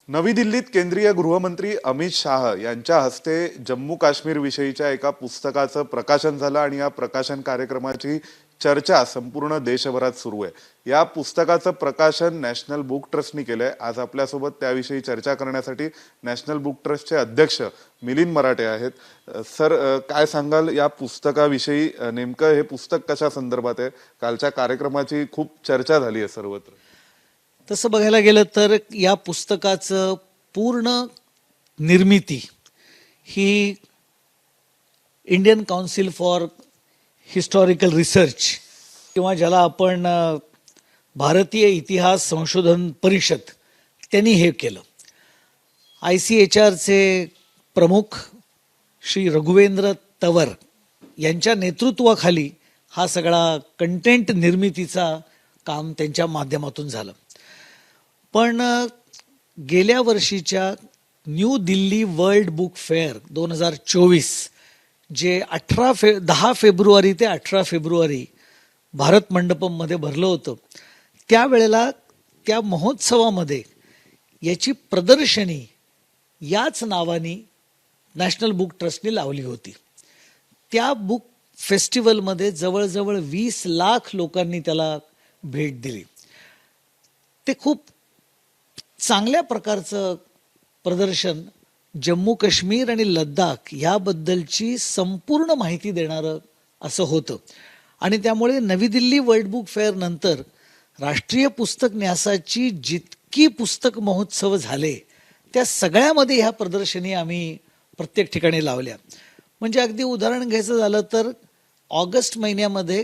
नवी दिल्लीत केंद्रीय गृहमंत्री अमित शाह यांच्या हस्ते जम्मू काश्मीर विषयीच्या एका पुस्तकाचं प्रकाशन झालं आणि या प्रकाशन कार्यक्रमाची चर्चा संपूर्ण देशभरात सुरू आहे। या पुस्तकाचं प्रकाशन नॅशनल बुक ट्रस्टने केलंय। आज आपल्यासोबत त्याविषयी चर्चा करण्यासाठी नॅशनल बुक ट्रस्टचे अध्यक्ष मिलिंद मराठे आहेत। सर, काय सांगाल या पुस्तकाविषयी? नेमकं हे पुस्तक कशा संदर्भात आहे? कालच्या कार्यक्रमाची खूप चर्चा झाली आहे सर्वत्र। तसं बघायला गेलं तर या पुस्तकाचं पूर्ण निर्मिती ही Indian council for historical research किंवा ज्याला आपण भारतीय इतिहास संशोधन परिषद त्यांनी हे केलं। ICHRचे प्रमुख श्री रघुवेंद्र तवर यांच्या नेतृत्वाखाली हा सगळा कंटेंट निर्मितीचा काम त्यांच्या माध्यमातून झालं। पण गेल्या वर्षीच्या new Delhi world book fair 2024 जे 10 फेब्रुवारी ते 18 फेब्रुवारी भारत मंडपममध्ये भरलं होतं, त्यावेळेला त्या महोत्सवामध्ये याची प्रदर्शनी याच नावाने नॅशनल बुक ट्रस्टने लावली होती। त्या बुक फेस्टिवलमध्ये जवळजवळ 20 लाख लोकांनी त्याला भेट दिली। ते खूप चांगल्या प्रकारचं प्रदर्शन जम्मू काश्मीर आणि लडाख याबद्दलची संपूर्ण माहिती देणारं असं होतं आणि त्यामुळे नवी दिल्ली वर्ल्ड बुक फेअर नंतर राष्ट्रीय पुस्तक न्यासाची जितकी पुस्तक महोत्सव झाले त्या सगळ्यामध्ये ह्या प्रदर्शनी आम्ही प्रत्येक ठिकाणी लावल्या। म्हणजे अगदी उदाहरण घ्यायचं झालं तर ऑगस्ट महिन्यामध्ये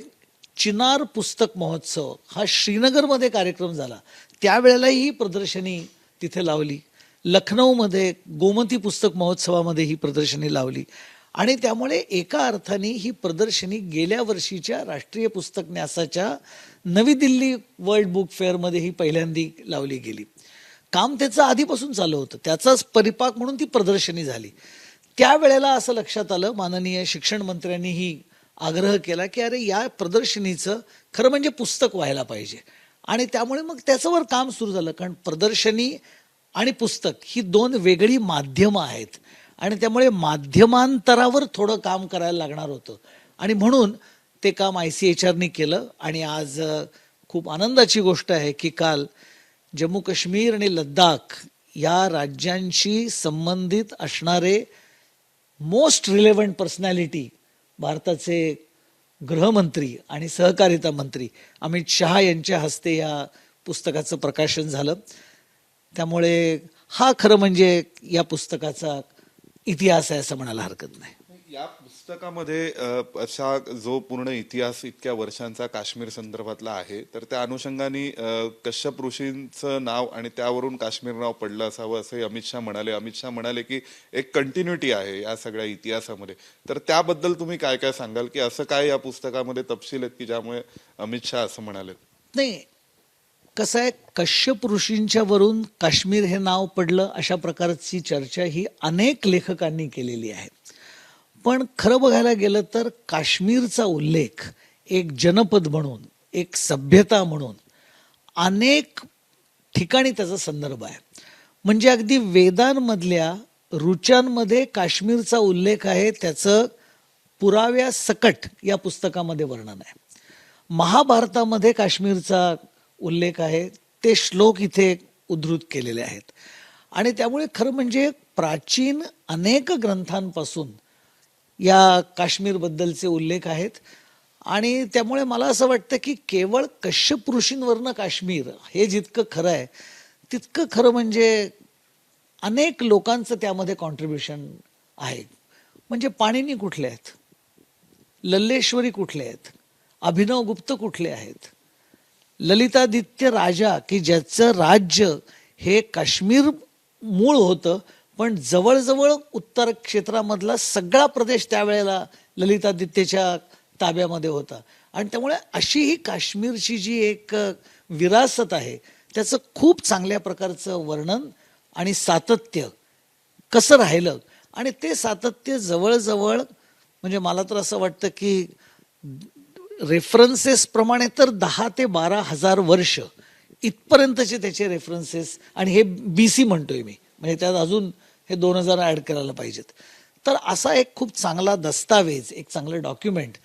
चिनार पुस्तक महोत्सव हा श्रीनगरमध्ये कार्यक्रम झाला, त्यावेळेलाही ही प्रदर्शनी तिथे लावली। लखनौमध्ये गोमती पुस्तक महोत्सवामध्ये ही प्रदर्शनी लावली आणि त्यामुळे एका अर्थाने ही प्रदर्शनी गेल्या वर्षीच्या राष्ट्रीय पुस्तक न्यासाच्या नवी दिल्ली वर्ल्ड बुक फेअरमध्ये ही पहिल्यांदी लावली गेली। काम त्याचं आधीपासून चालू होतं, त्याचाच परिपाक म्हणून ती प्रदर्शनी झाली। त्यावेळेला असं लक्षात आलं, माननीय शिक्षण मंत्र्यांनीही आग्रह केला की अरे या प्रदर्शनीचं खरं म्हणजे पुस्तक व्हायला पाहिजे आणि त्यामुळे मग त्याच्यावर काम सुरू झालं। कारण प्रदर्शनी आणि पुस्तक ही दोन वेगळी माध्यमं आहेत आणि त्यामुळे माध्यमांतरावर थोडं काम करायला लागणार होतं आणि म्हणून ते काम ICHRने केलं। आणि आज खूप आनंदाची गोष्ट आहे की काल जम्मू काश्मीर आणि लडाख या राज्यांशी संबंधित असणारे मोस्ट रिलेव्हंट पर्सनॅलिटी भारताचे गृहमंत्री आणि सहकारिता मंत्री अमित शहा यांच्या हस्ते या पुस्तकाचं प्रकाशन झालं। त्यामुळे हा खरं म्हणजे या पुस्तकाचा इतिहास आहे असं म्हणायला हरकत नाही। या पुस्तकामध्ये असा जो पूर्ण इतिहास इतक्या वर्षांचा काश्मीर संदर्भातला आहे, तर त्या अनुषंगाने कश्यप ऋषींचं नाव आणि त्यावरून काश्मीर नाव पडलं असावं असंही अमित शाह म्हणाले। अमित शाह म्हणाले की एक कंटिन्युटी आहे या सगळ्या इतिहासामध्ये। तर त्याबद्दल तुम्ही काय काय सांगाल की असं काय या पुस्तकामध्ये तपशील आहेत की ज्यामुळे अमित शाह असं म्हणाले? नाही, कसं आहे, कश्यप ऋषींच्या वरून काश्मीर हे नाव पडलं अशा प्रकारची चर्चा ही अनेक लेखकांनी केलेली आहे। पण खरं बघायला गेलं तर काश्मीरचा उल्लेख एक जनपद म्हणून, एक सभ्यता म्हणून अनेक ठिकाणी त्याचा संदर्भ आहे। म्हणजे अगदी वेदांमधल्या ऋचांमध्ये काश्मीरचा उल्लेख आहे, त्याचं पुराव्यासकट या पुस्तकामध्ये वर्णन आहे। महाभारतामध्ये काश्मीरचा उल्लेख आहे, ते श्लोक इथे उद्धृत केलेले आहेत आणि त्यामुळे खरं म्हणजे प्राचीन अनेक ग्रंथांपासून या काश्मीरबद्दलचे उल्लेख आहेत आणि त्यामुळे मला असं वाटतं की केवळ कश्यप ऋषींवरनं काश्मीर हे जितकं खरं आहे तितकं खरं म्हणजे अनेक लोकांचं त्यामध्ये कॉन्ट्रीब्युशन आहे। म्हणजे पाणिनी कुठले आहेत, लल्लेश्वरी कुठले आहेत, अभिनव गुप्त कुठले आहेत, ललितादित्य राजा की ज्याचं राज्य हे काश्मीर मूळ होतं पण जवळजवळ उत्तर क्षेत्रामधला सगळा प्रदेश त्यावेळेला ललितादित्यच्या ताब्यामध्ये होता आणि त्यामुळे अशी ही काश्मीरची जी एक विरासत आहे त्याचं खूप चांगल्या प्रकारचं वर्णन आणि सातत्य कसं राहिलं आणि ते सातत्य जवळजवळ म्हणजे मला तर असं वाटतं की रेफरन्सेस प्रमाणे तर 10 ते 12 हजार वर्ष इथपर्यंतचे त्याचे रेफरन्सेस, आणि हे BC म्हणतोय मी, म्हणजे त्यात अजून हे 2000 ॲड करायला पाहिजेत. तर असा एक खूप चांगला दस्तावेज, एक चांगलं डॉक्युमेंट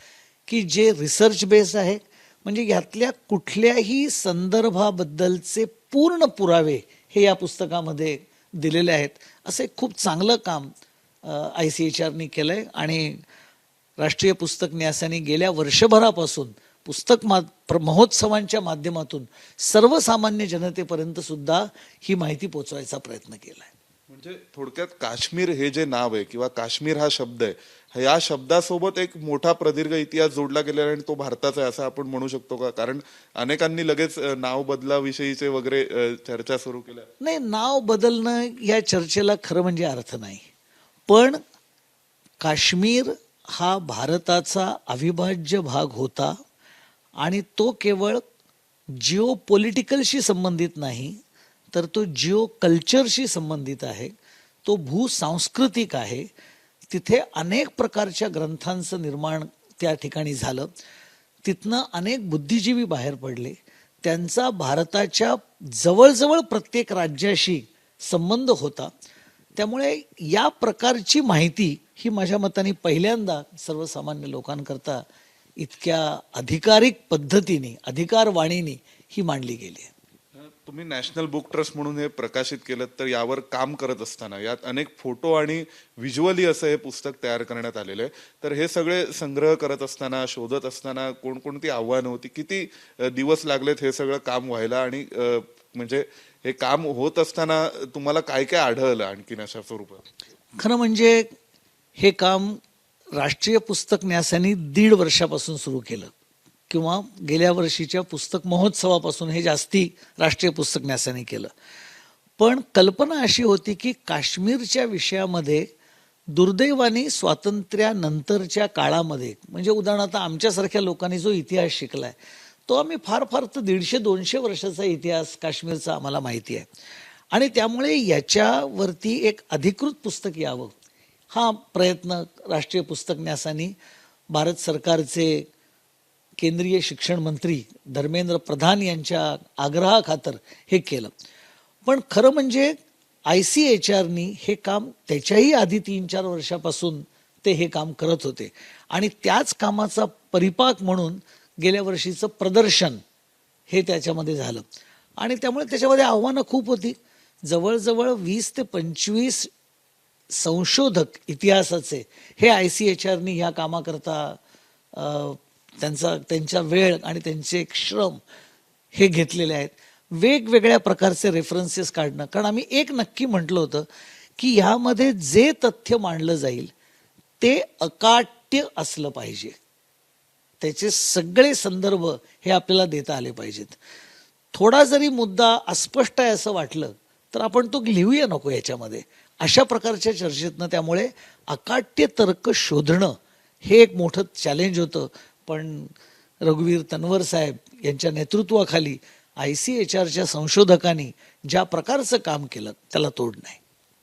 की जे रिसर्च बेस्ड आहे, म्हणजे यातल्या कुठल्याही संदर्भाबद्दलचे पूर्ण पुरावे हे या पुस्तकामध्ये दिलेले आहेत. असं एक खूप चांगलं काम ICHRनी केलंय. आणि राष्ट्रीय पुस्तक न्यासाने गेल्या वर्षभरापासून पुस्तक महोत्सवांच्या माध्यमातून सर्वसामान्य जनतेपर्यंत सुद्धा ही माहिती पोचवायचा प्रयत्न केला आहे. म्हणजे थोडक्यात काश्मीर हे जे नाव आहे किंवा काश्मीर हा शब्द आहे, या शब्दासोबत एक मोठा प्रदीर्घ इतिहास जोडला गेलेला आहे आणि तो भारताचा आहे असं आपण म्हणू शकतो का? कारण अनेकांनी लगेच नाव बदलाविषयीचे वगैरे चर्चा सुरू केल्या. नाही, नाव बदलणं या चर्चेला खरं म्हणजे अर्थ नाही. पण काश्मीर हा भारताचा अविभाज्य भाग होता आणि तो केवळ जिओ पॉलिटिकलशी संबंधित नाही, तर तो जिओ कल्चरशी संबंधित आहे, तो भूसांस्कृतिक आहे. तिथे अनेक प्रकारच्या ग्रंथांचं निर्माण त्या ठिकाणी झालं. तिथनं अनेक बुद्धिजीवी बाहेर पडले. त्यांचा भारताच्या जवळजवळ प्रत्येक राज्याशी संबंध होता. त्यामुळे या प्रकारची माहिती ही माझ्या मताने पहिल्यांदा सर्वसामान्य लोकांकरता इतक्या अधिकारिक पद्धतीने, अधिकारवाणीने ही मांडली गेली आहे. तुम्ही नॅशनल बुक ट्रस्ट म्हणून हे प्रकाशित केलं, तर यावर काम करत असताना यात अनेक फोटो आणि व्हिज्युअली असं हे पुस्तक तयार करण्यात आलेलं आहे. तर हे सगळे संग्रह करत असताना, शोधत असताना कोणकोणती आव्हानं होती, किती दिवस लागलेत हे सगळं काम व्हायला, आणि म्हणजे हे काम होत असताना तुम्हाला काय काय आढळलं आणखीन अशा स्वरूपात? खरं म्हणजे हे काम राष्ट्रीय पुस्तक न्यासाने 1.5 वर्षापासून सुरू केलं, किंवा गेल्या वर्षीच्या पुस्तक महोत्सवापासून हे जास्ती राष्ट्रीय पुस्तक न्यासाने केलं. पण कल्पना अशी होती की काश्मीरच्या विषयामध्ये दुर्दैवाने स्वातंत्र्यानंतरच्या काळामध्ये, म्हणजे उदाहरणार्थ आमच्यासारख्या लोकांनी जो इतिहास शिकलाय तो आम्ही फार फार तर 150-200 वर्षाचा इतिहास काश्मीरचा आम्हाला माहिती आहे. आणि त्यामुळे याच्यावरती एक अधिकृत पुस्तक यावं हा प्रयत्न राष्ट्रीय पुस्तक न्यासाने भारत सरकारचे केंद्रीय शिक्षण मंत्री धर्मेंद्र प्रधान यांच्या आग्रहाखातर हे केलं. पण खरं म्हणजे ICHRनी हे काम त्याच्याही आधी 3-4 वर्षापासून ते हे काम करत होते. आणि त्याच कामाचा परिपाक म्हणून गेल्या वर्षीचं प्रदर्शन हे त्याच्यामध्ये झालं. आणि त्यामुळे त्याच्यामध्ये आव्हानं खूप होती. जवळजवळ 20 ते 25 संशोधक इतिहासाचे हे ICHRनी ह्या कामाकरता त्यांचा वेळ आणि त्यांचे श्रम हे घेतलेले आहेत. वेगवेगळ्या प्रकारचे रेफरन्सेस काढणं, कारण आम्ही एक नक्की म्हटलं होतं की ह्यामध्ये जे तथ्य मांडलं जाईल ते अकाट्य असलं पाहिजे. त्याचे सगळे संदर्भ हे आपल्याला देता आले पाहिजेत. थोडा जरी मुद्दा अस्पष्ट आहे असं वाटलं तर आपण तो लिहूया नको याच्यामध्ये, अशा प्रकारच्या चर्चेतनं. त्यामुळे अकाट्य तर्क शोधणं हे एक मोठं चॅलेंज होतं. पण रघुवीर तन्वर साहेब यांच्या नेतृत्वाखाली ICHRच्या संशोधकांनी ज्या प्रकारचं काम केलं त्याला तोड नाही.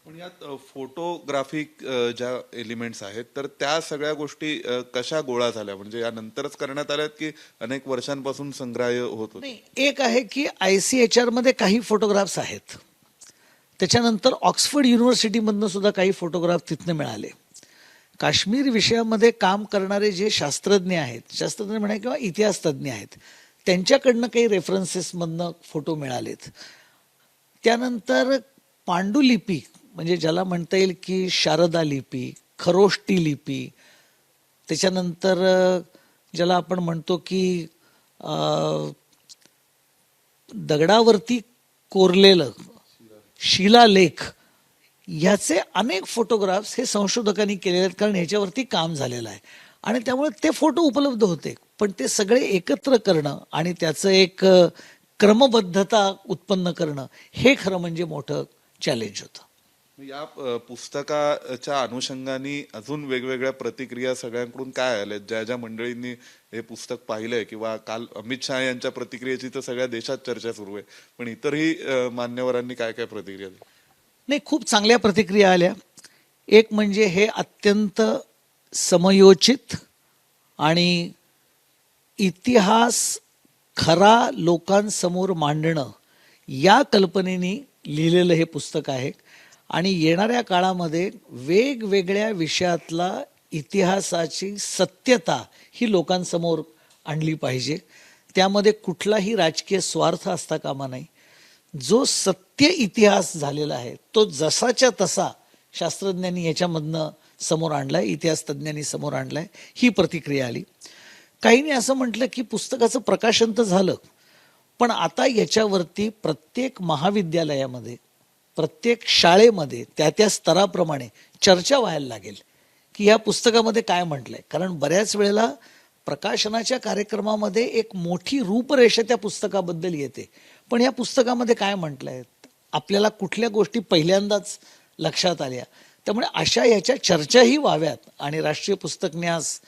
पण यात फोटोग्राफिक ज्या एलिमेंट्स आहेत, तर त्या सगळ्या गोष्टी कशा गोळा झाल्या? म्हणजे यानंतरच करण्यात आल्यात की अनेक वर्षांपासून संग्रह होत होते? नाही, एक आहे की ICHR मध्ये काही फोटोग्राफ्स आहेत. त्याच्यानंतर ऑक्सफर्ड युनिव्हर्सिटीमधनं सुद्धा काही फोटोग्राफ तिथनं मिळाले. काश्मीर विषयामध्ये काम करणारे जे शास्त्रज्ञ आहेत, शास्त्रज्ञ म्हणा किंवा इतिहास तज्ज्ञ आहेत, त्यांच्याकडनं काही रेफरन्सेसमधनं फोटो मिळालेत. त्यानंतर पांडुलिपी, म्हणजे ज्याला म्हणता येईल की शारदा लिपी, खरोष्टी लिपी, त्याच्यानंतर ज्याला आपण म्हणतो की दगडावरती कोरलेलं शिलालेख, ह्याचे अनेक फोटोग्राफ्स हे संशोधकांनी केलेले आहेत, कारण ह्याच्यावरती काम झालेलं आहे. आणि त्यामुळे ते फोटो उपलब्ध होते. पण ते सगळे एकत्र करणं आणि त्याचं एक क्रमबद्धता उत्पन्न करणं हे खरं म्हणजे मोठं चॅलेंज होतं. या पुस्तकाच्या अनुषंगाने अजून वेगवेगळ्या प्रतिक्रिया सगळ्यांकडून काय आल्या? ज्या ज्या मंडळींनी हे पुस्तक पाहिलंय, किंवा काल अमित शहा यांच्या प्रतिक्रियेची तर सगळ्या देशात चर्चा सुरू आहे, पण इतरही मान्यवरांनी काय काय प्रतिक्रिया दिली? नाही, खूप चांगल्या प्रतिक्रिया आल्या. एक म्हणजे हे अत्यंत समयोचित आणि इतिहास खरा लोकांसमोर मांडणं या कल्पनेने लिहिलेलं हे पुस्तक आहे आणि येणाऱ्या काळामध्ये वेगवेगळ्या विषयातला इतिहासाची सत्यता ही लोकांसमोर आणली पाहिजे. त्यामध्ये कुठलाही राजकीय स्वार्थ असता कामा नये. जो सत्य इतिहास झालेला आहे तो जसाच्या तसा शास्त्रज्ञांनी याच्यामधनं समोर आणलाय, इतिहास तज्ज्ञांनी समोर आणलाय, ही प्रतिक्रिया आली. काहींनी असं म्हटलं की पुस्तकाचं प्रकाशन तर झालं, पण आता याच्यावरती प्रत्येक महाविद्यालयामध्ये, प्रत्येक शाळेमध्ये त्या त्या स्तराप्रमाणे चर्चा व्हायला लागेल की या पुस्तकामध्ये काय म्हटलंय. कारण बऱ्याच वेळेला प्रकाशनाच्या कार्यक्रमामध्ये एक मोठी रूपरेषा त्या पुस्तकाबद्दल येते, पण या पुस्तकामध्ये काय म्हटलंय, आपल्याला कुठल्या गोष्टी पहिल्यांदाच लक्षात आल्या. त्यामुळे अशा याच्या चर्चाही व्हाव्यात आणि राष्ट्रीय पुस्तक न्यास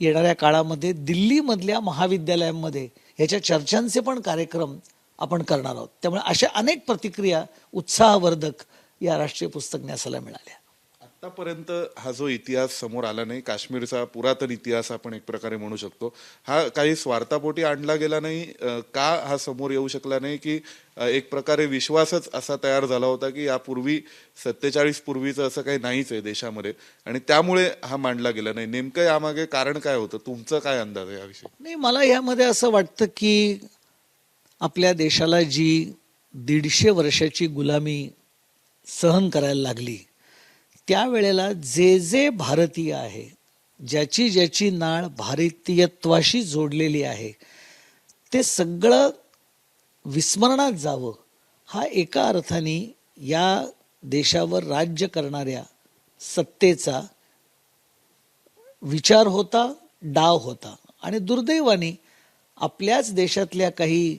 येणाऱ्या काळामध्ये दिल्लीमधल्या महाविद्यालयांमध्ये ह्याच्या चर्चांचे पण कार्यक्रम आपण करणार आहोत. त्यामुळे अशा अनेक प्रतिक्रिया उत्साहवर्धक या राष्ट्रीय पुस्तक न्यासाला मिळाल्या. आतापर्यंत हा जो इतिहास समोर आला नाही, काश्मीरचा पुरातन इतिहास आपण एक प्रकारे म्हणू शकतो, हा काही स्वार्थापोटी आणला गेला नाही का हा समोर येऊ शकला नाही, की एक प्रकारे विश्वासच असा तयार झाला होता की यापूर्वी 47 पूर्वीचं असं काही नाहीच आहे देशामध्ये आणि त्यामुळे हा मांडला गेला नाही. नेमकं यामागे कारण काय होतं, तुमचं काय अंदाज आहे याविषयी? नाही, मला यामध्ये असं वाटतं की आपल्या देशाला जी 150 वर्षाची गुलामी सहन करायला लागली, त्यावेळेला जे जे भारतीय आहे, ज्याची ज्याची नाळ भारतीयत्वाशी जोडलेली आहे, ते सगळं विस्मरणात जावं हा एका अर्थाने या देशावर राज्य करणाऱ्या सत्तेचा विचार होता, डाव होता. आणि दुर्दैवाने आपल्याच देशातल्या काही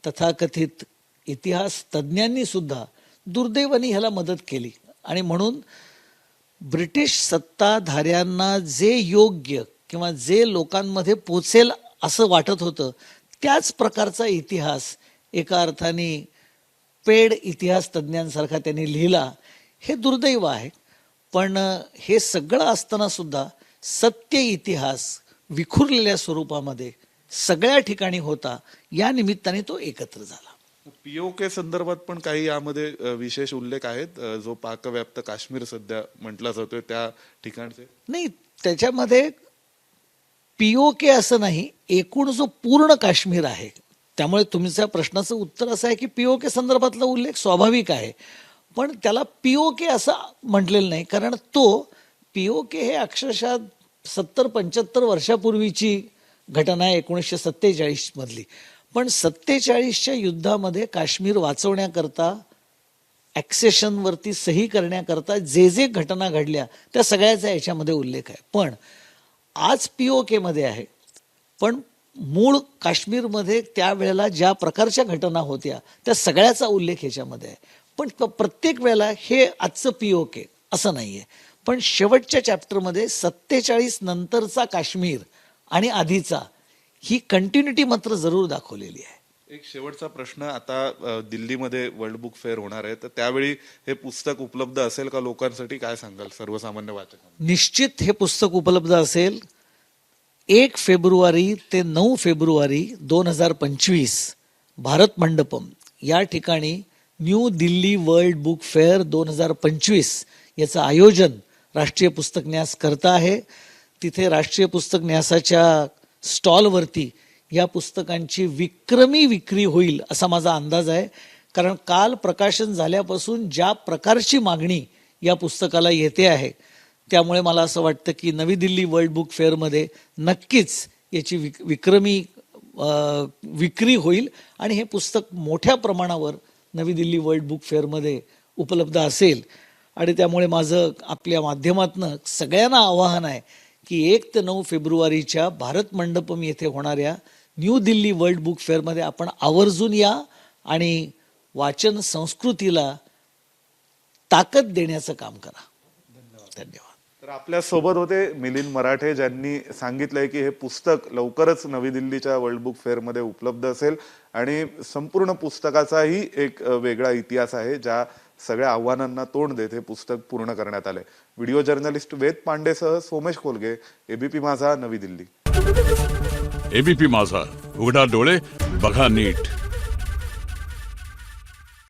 तथाकथित इतिहास तज्ज्ञांनी सुद्धा दुर्दैवाने ह्याला मदत केली आणि म्हणून ब्रिटिश सत्ताधाऱ्यांना जे योग्य किंवा जे लोकांमध्ये पोचेल असं वाटत होतं त्याच प्रकारचा इतिहास एका अर्थाने पेड इतिहास तज्ज्ञांसारखा त्यांनी लिहिला. हे दुर्दैव आहे. पण हे सगळं असताना सुद्धा सत्य इतिहास विखुरलेल्या स्वरूपामध्ये सगळ्या ठिकाणी होता. या निमित्ताने तो एकत्र झाला. पीओके संदर्भात पण काही यामध्ये विशेष उल्लेख आहेत, जो पाकव्याप्त काश्मीर सध्या म्हटला जातोय त्या ठिकाणचे? नाही, त्याच्यामध्ये पीओके असं नाही, एकूण जो पूर्ण काश्मीर आहे. त्यामुळे तुमच्या प्रश्नाचं उत्तर असं आहे की पीओके संदर्भातला उल्लेख स्वाभाविक आहे, पण त्याला पीओके असं म्हटलेलं नाही. कारण तो पीओके हे अक्षरशः 70-75 वर्षापूर्वीची घटना आहे, 1947 मधली. पण 47च्या युद्धामध्ये काश्मीर वाचवण्याकरता, ॲक्सेशनवरती सही करण्याकरता जे जे घटना घडल्या त्या सगळ्याचा याच्यामध्ये उल्लेख आहे. पण आज पीओकेमध्ये आहे, पण मूळ काश्मीरमध्ये त्यावेळेला ज्या प्रकारच्या घटना होत्या त्या सगळ्याचा उल्लेख ह्याच्यामध्ये आहे. पण प्रत्येक वेळेला हे आजचं पीओके असं नाही आहे. पण शेवटच्या चॅप्टरमध्ये 47 नंतरचा काश्मीर आणि आधीचा ही कंटिन्युटी मात्र जरूर दाखवलेली आहे. एक शेवटचा प्रश्न, आता दिल्लीमध्ये वर्ल्ड बुक फेअर होणार आहे, तर त्यावेळी हे पुस्तक उपलब्ध असेल का लोकांसाठी, काय सांगाल सर्वसामान्य वाचकांना? निश्चित हे पुस्तक उपलब्ध असेल. 1 फेब्रुवारी ते 9 फेब्रुवारी 2025 भारत मंडपम या ठिकाणी new Delhi world book fair 2025 याचं आयोजन राष्ट्रीय पुस्तक न्यास करता आहे. तिथे राष्ट्रीय पुस्तक न्यासाच्या स्टॉलवरती या पुस्तकांची विक्रमी विक्री होईल असा माझा अंदाज आहे. कारण काल प्रकाशन झाल्यापासून ज्या प्रकारची मागणी या पुस्तकाला येते आहे, त्यामुळे मला असं वाटतं की नवी दिल्ली वर्ल्ड बुक फेअरमध्ये नक्कीच याची विक्रमी विक्री होईल आणि हे पुस्तक मोठ्या प्रमाणावर नवी दिल्ली वर्ल्ड बुक फेअरमध्ये उपलब्ध असेल. आणि त्यामुळे माझं आपल्या माध्यमातून सगळ्यांना आवाहन आहे की 1 ते 9 फेब्रुवारीच्या भारत मंडपम येथे होणाऱ्या न्यू दिल्ली वर्ल्ड बुक फेअरमध्ये आपण आवर्जून या आणि वाचन संस्कृतीला ताकद देण्याचं काम करा. धन्यवाद. तर आपल्या सोबत होते मिलिंद मराठे, ज्यांनी सांगितलंय की हे पुस्तक लवकरच नवी दिल्लीच्या वर्ल्ड बुक फेअरमध्ये उपलब्ध असेल आणि संपूर्ण पुस्तकाचाही एक वेगळा इतिहास आहे, ज्या सगळ्या आव्हानांना तोंड देत हे पुस्तक पूर्ण करण्यात आले. व्हिडिओ जर्नलिस्ट वेद पांडेसह सोमेश खोलगे, एबीपी माझा, नवी दिल्ली. एबीपी माझा, उघडा डोळे बघा नीट.